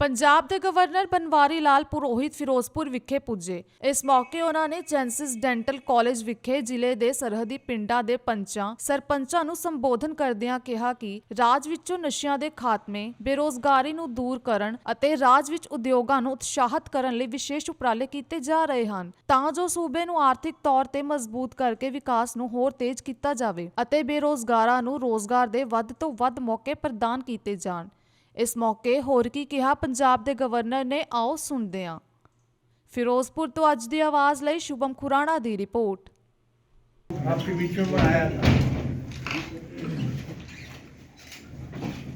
ਪੰਜਾਬ ਦੇ ਗਵਰਨਰ ਬਨਵਾਰੀ ਲਾਲ ਪੁਰੋਹਿਤ ਫਿਰੋਜ਼ਪੁਰ ਵਿਖੇ ਪੁੱਜੇ। ਇਸ ਮੌਕੇ ਉਹਨਾਂ ਨੇ ਜੈਂਸਿਸ ਡੈਂਟਲ ਕਾਲਜ ਵਿਖੇ ਜ਼ਿਲ੍ਹੇ ਦੇ ਸਰਹੱਦੀ ਪਿੰਡਾਂ ਦੇ ਪੰਚਾਂ ਸਰਪੰਚਾਂ ਨੂੰ ਸੰਬੋਧਨ ਕਰਦਿਆਂ ਕਿਹਾ ਕਿ ਰਾਜ ਵਿੱਚੋਂ ਨਸ਼ਿਆਂ ਦੇ ਖਾਤਮੇ, ਬੇਰੋਜ਼ਗਾਰੀ ਨੂੰ ਦੂਰ ਕਰਨ ਅਤੇ ਰਾਜ ਵਿੱਚ ਉਦਯੋਗਾਂ ਨੂੰ ਉਤਸ਼ਾਹਿਤ ਕਰਨ ਲਈ ਵਿਸ਼ੇਸ਼ ਉਪਰਾਲੇ ਕੀਤੇ ਜਾ ਰਹੇ ਹਨ ਤਾਂ ਜੋ ਸੂਬੇ ਨੂੰ ਆਰਥਿਕ ਤੌਰ ਤੇ ਮਜ਼ਬੂਤ ਕਰਕੇ ਵਿਕਾਸ ਨੂੰ ਹੋਰ ਤੇਜ਼ ਕੀਤਾ ਜਾਵੇ ਅਤੇ ਬੇਰੋਜ਼ਗਾਰਾਂ ਨੂੰ ਰੋਜ਼ਗਾਰ ਦੇ ਵੱਧ ਤੋਂ ਵੱਧ ਮੌਕੇ ਪ੍ਰਦਾਨ ਕੀਤੇ ਜਾਣ। इस मौके होर की कहा पंजाब के गवर्नर ने, आओ सुनते हैं। फिरोजपुर तो अज दी आवाज़ लई शुभम खुराना दी रिपोर्ट। आपके बीच में मैं आया था।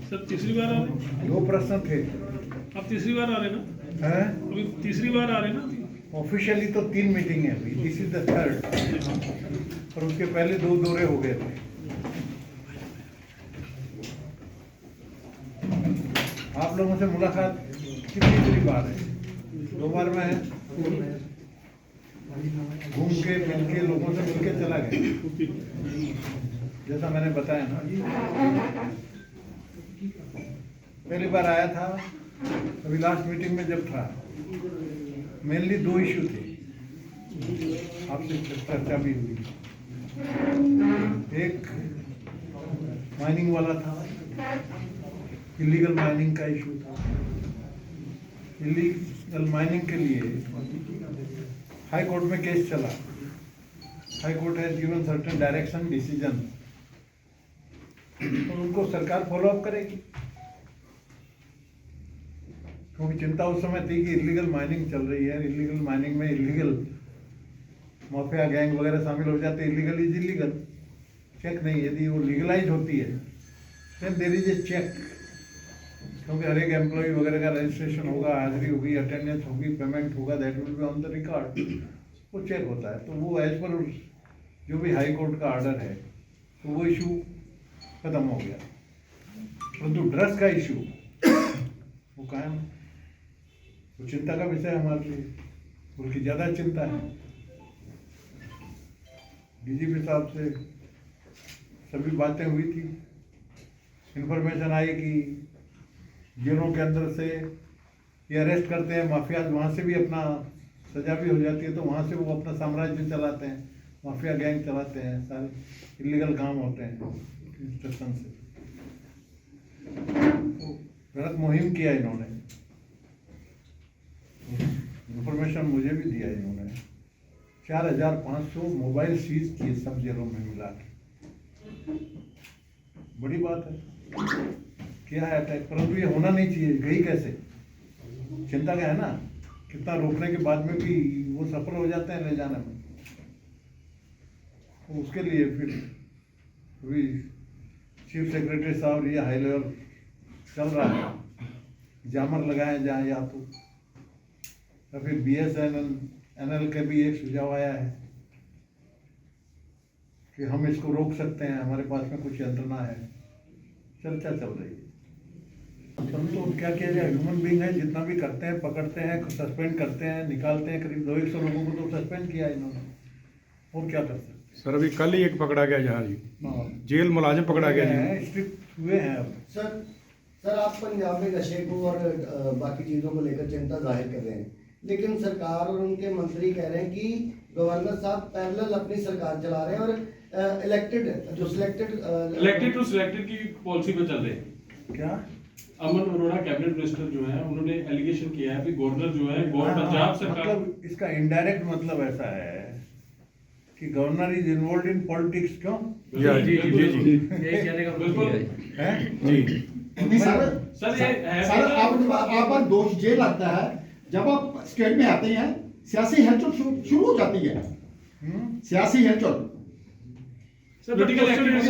सर तीसरी बार आ रहे? 2 प्रश्न थे। आप तीसरी बार आ रहे ना? हैं? अभी तीसरी बार आ रहे ना? ऑफिशियली तो 3 मीटिंग है अभी, दिस इज द 3rd, और उसके पहले 2 दौरे हो गए थे। आप लोगों से मुलाकात कितनी बार है? 2 बार मैं घूम के मिल के लोगों से मिल के चला गया, जैसा मैंने बताया ना। पहली बार आया था, अभी लास्ट मीटिंग में जब था, मेनली 2 इशू थे, आपसे चर्चा भी हुई। एक माइनिंग वाला था, इलीगल माइनिंग का इशू था। इलीगल माइनिंग के लिए हाई कोर्ट में केस चला। High court has given certain direction decision, तो उनको सरकार फॉलो अप करेगी, क्योंकि चिंता उस समय थी कि इलीगल माइनिंग चल रही है। इलीगल माइनिंग में इलीगल माफिया गैंग वगैरह शामिल हो जाते। इलीगल इज इलीगल, चेक नहीं। यदि वो लीगलाइज होती है then there is a check, क्योंकि हर एक एम्प्लॉय वगैरह का रजिस्ट्रेशन होगा, हाजिरी होगी, अटेंडेंस होगी, पेमेंट होगा, that will be on the record, वो चेक होता है। तो वो एज पर जो भी हाई कोर्ट का ऑर्डर है, तो वो इशू खत्म हो गया। परंतु ड्रग्स का इशू वो कायम, वो चिंता का विषय हमारे लिए, बल्कि ज़्यादा चिंता है। डीजीपी साहब से सभी बातें हुई थी, इन्फॉर्मेशन आई कि जेलों के अंदर से ये अरेस्ट करते हैं माफियाज, वहाँ से भी अपना सजा भी हो जाती है, तो वहाँ से वो अपना साम्राज्य चलाते हैं, माफिया गैंग चलाते हैं, सारे इलीगल काम होते हैं इंस्ट्रक्शन से। तो गलत मुहिम किया इन्होंने, इंफॉर्मेशन मुझे भी दिया इन्होंने। 4500 मोबाइल सीज किए सब जेलों में मिला के, बड़ी बात है। क्या है अटैक, परंतु ये होना नहीं चाहिए। गई कैसे, चिंता क्या है ना, कितना रोकने के बाद में भी वो सफल हो जाते हैं ले जाने में। तो उसके लिए फिर अभी चीफ सेक्रेटरी साहब ये हाई लेवल चल रहा है, जामर लगाए जाए, या फिर BSNL के भी एक सुझाव आया है कि हम इसको रोक सकते हैं, हमारे पास में कुछ यंत्रणा है, चर्चा चल रही है। परंतु तो क्या किया जाए, ह्यूमन बीइंग है, जितना भी करते हैं, पकड़ते हैं, सस्पेंड करते हैं, निकालते हैं। करीब 200 लोगों को तो सस्पेंड किया इन्होंने, और क्या कर सकते हैं। सर अभी कल ही एक पकड़ा गया जहाँ जी, हाँ, जेल मुलाजिम पकड़ा गया जी, स्ट्रिक्ट हुए हैं अब। सर आप पंजाब में नशे को और बाकी चीज़ों को लेकर चिंता जाहिर कर रहे हैं, लेकिन सरकार और उनके मंत्री कह रहे हैं कि गवर्नर साहब पैरेलल अपनी सरकार चला रहे हैं और इलेक्टेड टू सिलेक्टेड की पॉलिसी पे चल रहे हैं। क्या अमन अरोड़ा कैबिनेट मिनिस्टर जो है, उन्होंने एलिगेशन किया है कि गवर्नर जो है पंजाब सरकार, मतलब इसका इनडायरेक्ट मतलब ऐसा है कि governor is involve in politics. क्यों? जी जी जी जी यही कहने का बिल्कुल है जी। सर ये है सर आप पर दोष ये लगता है, जब आप स्टेट में आते हैं सियासी हलचल शुरू हो जाती है, सियासी हलचल। सर पोलिटिकल एक्टिविटीज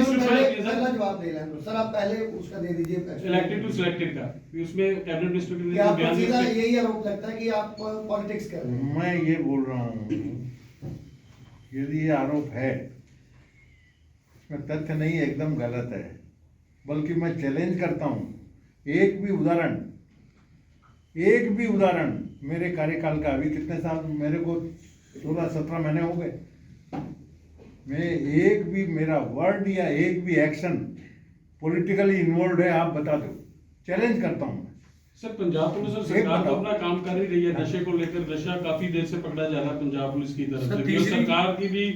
पहला जवाब दे लें सर, आप पहले उसका दे दीजिए। इलेक्टेड टू सिलेक्टेड का, उसमें कैबिनेट मिनिस्टर के क्या आपको सीधा यही आरोप लगता है कि आप पॉलिटिक्स कर रहे हैं? मैं ये बोल रहा हूँ, यदि ये आरोप है, इसमें तथ्य नहीं है, एकदम गलत है। बल्कि मैं चैलेंज करता हूँ, एक भी उदाहरण मेरे कार्यकाल का, अभी कितने साल, मेरे को 16-17 महीने हो गए, मैं एक भी मेरा वर्ड या एक भी एक्शन पॉलिटिकली इन्वॉल्व है, आप बता दो, चैलेंज करता हूँ। सर पंजाब पुलिस और एक सरकार तो बताओ। अपना काम कर ही रही है नशे को लेकर। नशा काफी देर से पकड़ा जा रहा है पंजाब पुलिस की तरफ सर, से भी, और तीसरी- सरकार की भी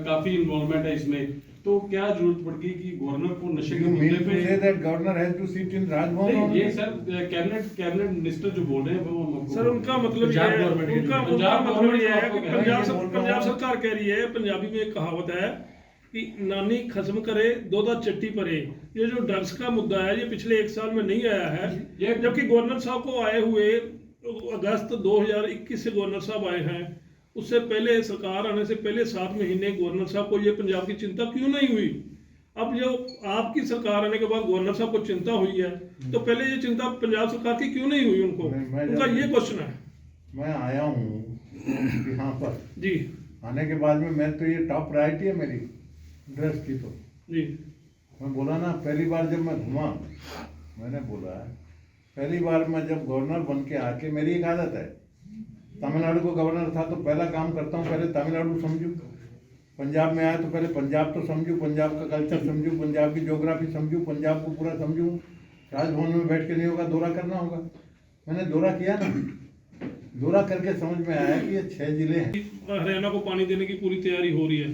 काफी इन्वॉल्वमेंट है इसमें। तो क्या जरूरत पड़ती कि गवर्नर को नशे के You mean मुद्दे to पे say that governor has to sit in Rajbhavan नहीं, only? ये सर कैबिनेट मिनिस्टर जो बोल रहे हैं वो हम आपको सर उनका मतलब ये है, उनका मतलब ये है कि पंजाब सरकार कह रही है, पंजाबी में एक कहावत है कि नानी खत्म करे दोदा चट्टी परे। ये जो ड्रग्स का मुद्दा है ये पिछले 1 साल में नहीं आया है, जबकि गवर्नर साहब को आए हुए अगस्त 2021 से गवर्नर साहब आए हैं। उससे पहले सरकार आने से पहले 7 महीने गवर्नर साहब को ये पंजाब की चिंता क्यों नहीं हुई? अब जो आपकी सरकार आने के बाद गवर्नर साहब को चिंता हुई है, तो पहले ये चिंता पंजाब सरकार की क्यों नहीं हुई उनको? मैं उनका ये क्वेश्चन है मैं आया हूँ यहाँ पर, जी। आने के बाद में मैं तो ये टॉप प्रायोरिटी है मेरी ड्रेस की। तो जी मैं बोला ना, पहली बार जब मैं घूमा, मैंने बोला पहली बार मैं जब गवर्नर बन के आके, मेरी एक आदत है, तमिलनाडु को गवर्नर था तो पहला काम करता हूँ पहले तमिलनाडु समझूँ, पंजाब में आया तो पहले पंजाब तो समझूँ, पंजाब का कल्चर समझूँ, पंजाब की ज्योग्राफी समझूँ, पंजाब को पूरा समझूँ। राजभवन में बैठ के नहीं होगा, दौरा करना होगा। मैंने दौरा किया ना, दौरा करके समझ में आया कि ये 6 जिले हैं। हरियाणा को पानी देने की पूरी तैयारी हो रही है,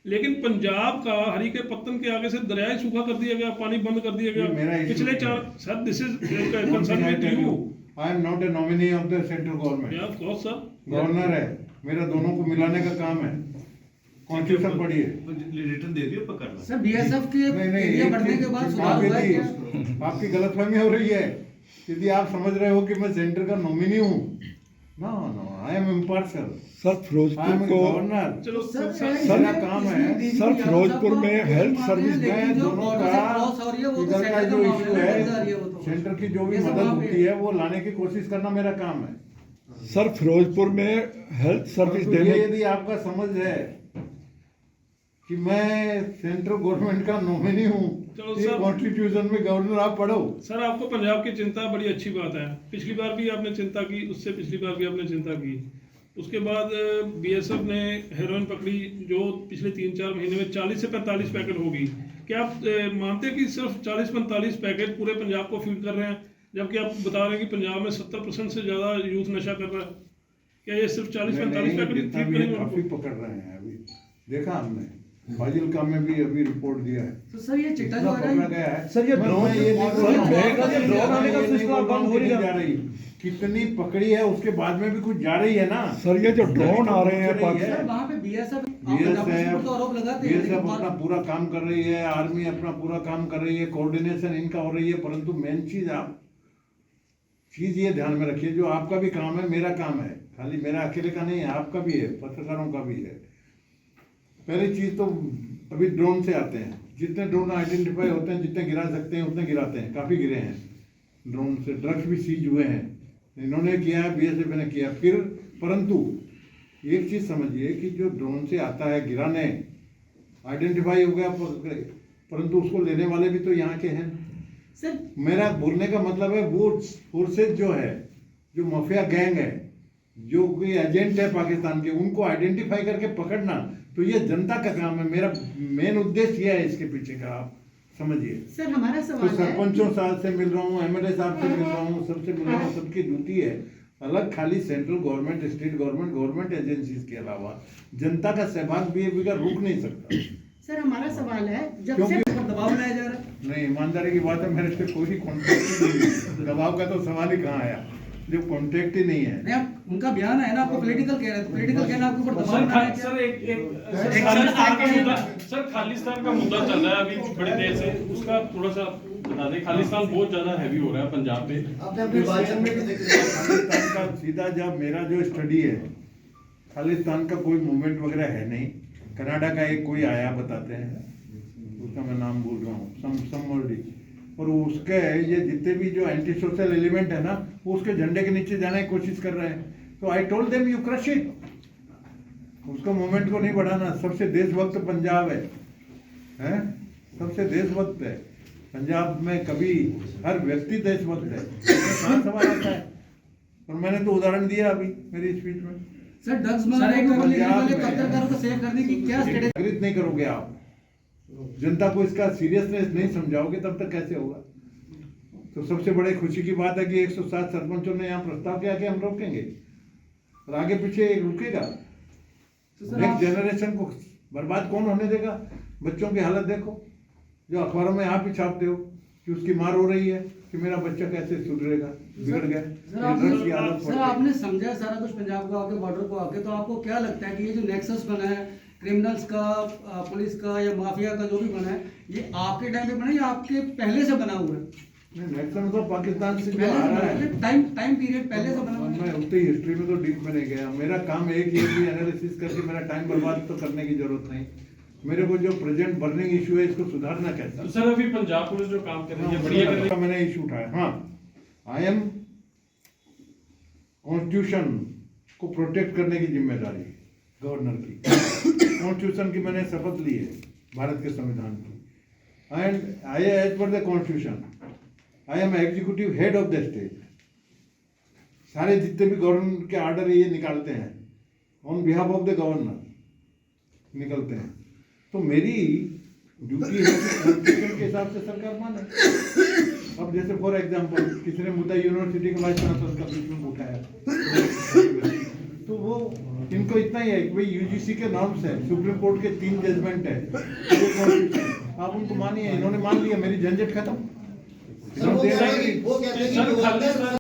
लेकिन पंजाब का हरी के पत्तन के आगे से दरिया ही सूखा कर दिया गया, पानी बंद कर दिया ये मेरा गया issue पिछले नहीं 4 sir this is One concern thing I with tell you. you, I am not a nominee of the central government. Of course sir, governor है, मेरा दोनों को मिलाने का काम है। कॉन्स्टिट्यूशन पढ़िए। रिटर्न दे दियो पकड़ना। सर बीएसएफ के नहीं, एरिया एक बढ़ने चीज- के बाद चीज सुधार आप हुआ है यदि- क्या? आपकी गलतफहमी हो रही है यदि आप समझ रहे हो कि मैं सेंटर का नॉमिनी हूँ। No no, I am impartial, sir I am Ferozepur को गवर्नर। चलो सर सर मेरा काम है। सर, फिरोजपुर में हेल्थ सर्विस मैं दोनों का इधर का जो इशू है, सेंटर की जो भी मदद होती है वो लाने की कोशिश करना मेरा काम है। सर फिरोजपुर में हेल्थ सर्विस तो देने ये यदि आपका समझ है कि मैं सेंट्रल गवर्नमेंट का नॉमिनी हूँ, चलो ये सर। कॉन्स्टिट्यूशन में गवर्नर आप पढ़ो। सर आपको पंजाब की चिंता बड़ी अच्छी बात है, पिछली बार भी आपने चिंता की, उससे पिछली बार भी आपने चिंता की। उसके बाद बीएसएफ ने हेरोइन पकड़ी जो पिछले 3-4 महीने में 40 से 45 पैकेट होगी। क्या आप मानते हैं कि सिर्फ 40-45 पैकेट पूरे पंजाब को फीड कर रहे हैं, जबकि आप बता रहे हैं कि पंजाब में 70% से ज़्यादा यूथ नशा कर रहा है? क्या ये सिर्फ 40-45 पैकेट ही जितना ठीक भी है, करेंगे काफी उनको? पकड़ रहे हैं। अभी देखा हमने फाजिलका में भी अभी रिपोर्ट दिया है, तो सर ये चिट्टा जो इतना आ पकड़ा रहा है गया है। सर, ये मैं ड्रोन- ये नहीं बोल रहा हूँ, सर, ये ड्रोन आने का ये नहीं सिलसिला बोल रहा हूँ बंद हो कि नहीं नहीं जा रही, कितनी पकड़ी है उसके बाद में भी कुछ जा रही है ना। सर ये जो ड्रोन आ रहे हैं रही है। पाकिस्तान, सर वहाँ पे बीएसएफ तो आरोप लगाते हैं, बीएसएफ लेकिन अपना पूरा काम कर रही है, आर्मी अपना पूरा काम कर रही है, कोऑर्डिनेशन इनका हो रही है, परंतु मेन चीज आप चीज ये ध्यान में रखिए, जो आपका भी काम है मेरा काम है, खाली मेरा अकेले का नहीं है, आपका भी है, पत्रकारों का भी है। पहली चीज तो अभी ड्रोन से आते हैं, जितने ड्रोन आइडेंटिफाई होते हैं, जितने गिरा सकते हैं उतने गिराते हैं, काफी गिरे हैं ड्रोन से। ड्रग्स भी सीज हुए हैं, इन्होंने किया है, बीएसएफ ने किया। फिर परंतु एक चीज समझिए कि जो ड्रोन से आता है गिराने, आइडेंटिफाई हो गया, परंतु उसको लेने वाले भी तो यहाँ के हैं। सर मेरा बोलने का मतलब है वो फोर्सेज जो है, जो माफिया गैंग है, जो कोई एजेंट है पाकिस्तान के, उनको आइडेंटिफाई करके पकड़ना, तो ये जनता का काम है। मेरा मेन उद्देश्य ये है इसके पीछे का, आप समझिए। सर हमारा तो सवाल है, सरपंचों साहब से मिल रहा हूँ, एमएलए साहब से मिल रहा हूँ, सबसे मिल रहा हूँ, सबकी ड्यूटी है अलग, खाली central government, state government, government agencies के अलावा जनता का सहभाग भी रुक नहीं सकता। सर हमारा सवाल है, जब क्योंकि- से पर दबाव बनाया जा रहा है, नहीं, ईमानदारी की बात है, मेरे से कोई कॉन्टेक्ट ही नहीं है, दबाव का तो सवाल ही कहाँ आया, जो कॉन्टेक्ट ही नहीं है। नहीं आप उनका बयान है ना, आपको पॉलिटिकल कह रहे हैं, तो पॉलिटिकल कहना आपके ऊपर दबाव सर बनाया क्या? सर एक खालिस्तान का मुद्दा, सर खालिस्तान का मुद्दा चल रहा है अभी बड़ी देर से, उसका थोड़ा सा बता दें। खालिस्तान बहुत ज्यादा हैवी हो रहा है पंजाब पे। आपने अपने भाषण में भी जिक्र किया। खालिस्तान का सीधा जब मेरा जो स्टडी है, खालिस्तान का कोई मूवमेंट वगैरह है नहीं। कनाडा का एक कोई आया बताते हैं, उसका मैं नाम भूल रहा हूँ, समवर्डी, और उसके ये जितने भी जो एंटी सोशल एलिमेंट है ना, वो उसके झंडे के नीचे जाने की कोशिश कर रहे हैं। तो I told them you crush it, उसको मूवमेंट को नहीं बढ़ाना। सबसे देशभक्त पंजाब है, सबसे देशभक्त है पंजाब में, कभी हर व्यक्ति देशभक्त है, इसमें कहाँ सवाल आता है। और मैंने तो उदाहरण दिया अभी मेरी स्पीच में। सर ड्रग्स मंगाने को लेने पंजाब वाले में- पत्रकारों को सेव करने की क्या स्ट्रेटेजी? जागृत नहीं करोगे आप, जनता को इसका सीरियसनेस नहीं समझाओगे, तब तक कैसे होगा। तो सबसे बड़ी खुशी की बात है कि 107 सरपंचों ने यहाँ प्रस्ताव किया कि हम रोकेंगे और आगे पीछे रुकेगा। नेक्स्ट जनरेशन को बर्बाद कौन होने देगा? बच्चों की हालत देखो, जो अखबारों में आप ही छापते हो कि उसकी मार हो रही है कि मेरा बच्चा कैसे सुधरेगा, बिगड़ गया। ये ड्रग्स की आदत पड़ सर गई। आपने समझा सारा कुछ पंजाब को आके, बॉर्डर को आके, तो आपको क्या लगता है कि ये जो नेक्सस बना है क्रिमिनल्स का, पुलिस का या माफिया का जो भी बना है, ये आपके टाइम पे बना या आपके पहले से बना हुआ है? नेक्सन तो पाकिस्तान से जो पहले आ से रहा बना है, है, टाइम पीरियड पहले से बना हुआ है। मैं उतनी हिस्ट्री में तो डीप में नहीं गया। मेरा काम एक ये भी एनालिसिस करके मेरा टाइम बर्बाद तो करने की जरूरत नहीं। मेरे को जो प्रेजेंट बर्निंग इशू है इसको सुधारना कैसा। तो सर अभी पंजाब पुलिस जो काम कर रही है बढ़िया कर रही है। मैंने इशू उठाया। हाँ, आई एम कॉन्स्टिट्यूशन को प्रोटेक्ट करने की जिम्मेदारी गवर्नर की। कॉन्स्टिट्यूशन की मैंने शपथ ली है, भारत के संविधान की। And I as per the constitution I am executive head of the state. सारे जितने भी गवर्नमेंट के आर्डर ये निकालते हैं on behalf of the governor निकलते हैं। तो मेरी ड्यूटी है कि कॉन्स्टिट्यूशन के हिसाब से सरकार माने। अब जैसे फॉर एग्जांपल किसी ने मुद्दा यूनिवर्सिटी के वाइस चांसलर का बीच में उठाया, तो वो इनको इतना ही है कि भाई यूजीसी के नॉर्म्स है, सुप्रीम कोर्ट के 3 जजमेंट है, तो आप उनको मानिए। इन्होंने मान लिया, मेरी झंझट खत्म। सर वो कहते हैं कि सर खालिस्तान